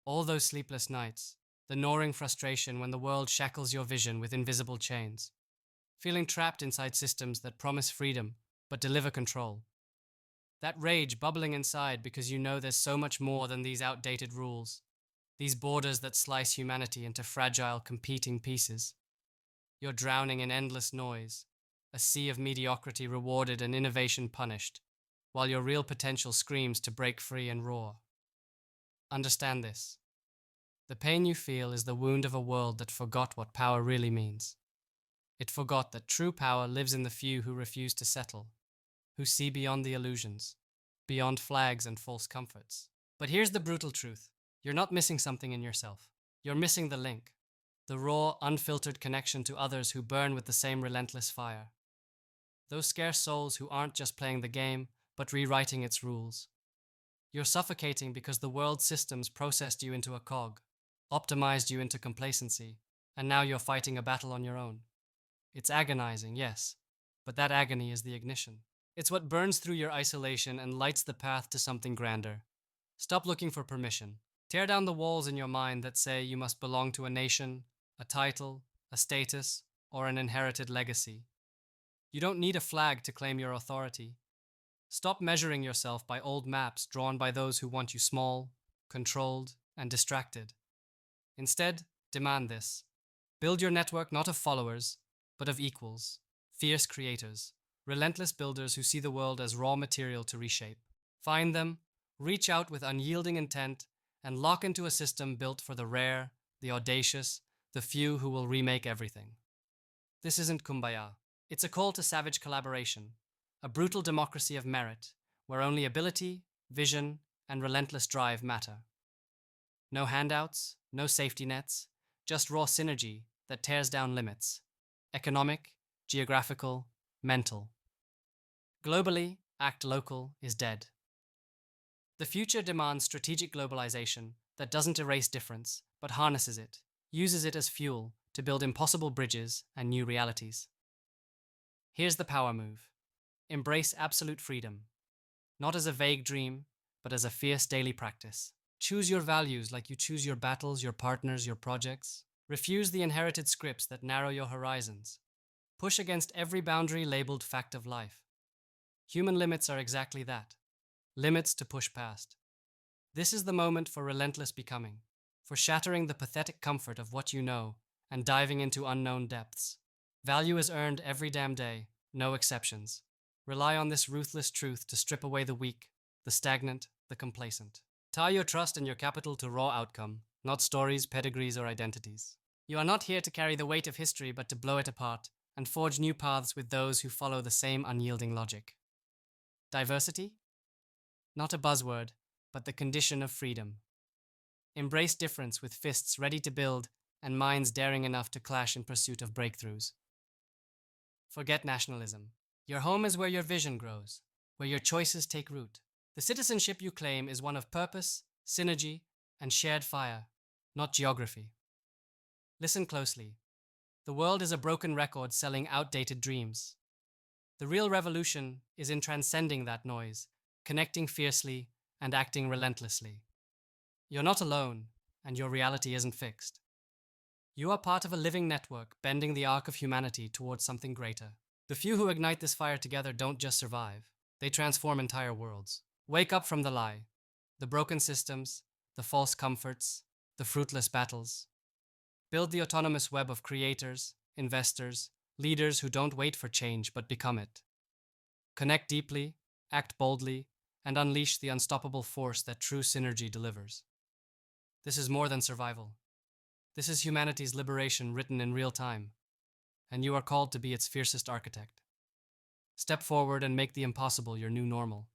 All those sleepless nights, the gnawing frustration when the world shackles your vision with invisible chains, feeling trapped inside systems that promise freedom but deliver control. That rage bubbling inside because you know there's so much more than these outdated rules, these borders that slice humanity into fragile, competing pieces. You're drowning in endless noise, a sea of mediocrity rewarded and innovation punished, while your real potential screams to break free and roar. Understand this. The pain you feel is the wound of a world that forgot what power really means. It forgot that true power lives in the few who refuse to settle, who see beyond the illusions, beyond flags and false comforts. But here's the brutal truth. You're not missing something in yourself. You're missing the link, the raw, unfiltered connection to others who burn with the same relentless fire. Those scarce souls who aren't just playing the game, but rewriting its rules. You're suffocating because the world's systems processed you into a cog, optimized you into complacency, and now you're fighting a battle on your own. It's agonizing, yes, but that agony is the ignition. It's what burns through your isolation and lights the path to something grander. Stop looking for permission. Tear down the walls in your mind that say you must belong to a nation, a title, a status, or an inherited legacy. You don't need a flag to claim your authority. Stop measuring yourself by old maps drawn by those who want you small, controlled, and distracted. Instead, demand this. Build your network not of followers, but of equals, fierce creators, relentless builders who see the world as raw material to reshape. Find them, reach out with unyielding intent, and lock into a system built for the rare, the audacious, the few who will remake everything. This isn't kumbaya. It's a call to savage collaboration, a brutal democracy of merit, where only ability, vision, and relentless drive matter. No handouts, no safety nets, just raw synergy that tears down limits. Economic, geographical, mental. Globally, act local is dead. The future demands strategic globalization that doesn't erase difference, but harnesses it, uses it as fuel to build impossible bridges and new realities. Here's the power move. Embrace absolute freedom, not as a vague dream, but as a fierce daily practice. Choose your values like you choose your battles, your partners, your projects. Refuse the inherited scripts that narrow your horizons. Push against every boundary labeled fact of life. Human limits are exactly that. Limits to push past. This is the moment for relentless becoming, for shattering the pathetic comfort of what you know and diving into unknown depths. Value is earned every damn day, no exceptions. Rely on this ruthless truth to strip away the weak, the stagnant, the complacent. Tie your trust and your capital to raw outcome, not stories, pedigrees, or identities. You are not here to carry the weight of history, but to blow it apart and forge new paths with those who follow the same unyielding logic. Diversity? Not a buzzword, but the condition of freedom. Embrace difference with fists ready to build and minds daring enough to clash in pursuit of breakthroughs. Forget nationalism. Your home is where your vision grows, where your choices take root. The citizenship you claim is one of purpose, synergy, and shared fire, not geography. Listen closely. The world is a broken record selling outdated dreams. The real revolution is in transcending that noise, connecting fiercely and acting relentlessly. You're not alone, and your reality isn't fixed. You are part of a living network bending the arc of humanity towards something greater. The few who ignite this fire together don't just survive, they transform entire worlds. Wake up from the lie, the broken systems, the false comforts, the fruitless battles. Build the autonomous web of creators, investors, leaders who don't wait for change but become it. Connect deeply, act boldly, and unleash the unstoppable force that true synergy delivers. This is more than survival. This is humanity's liberation written in real time, and you are called to be its fiercest architect. Step forward and make the impossible your new normal.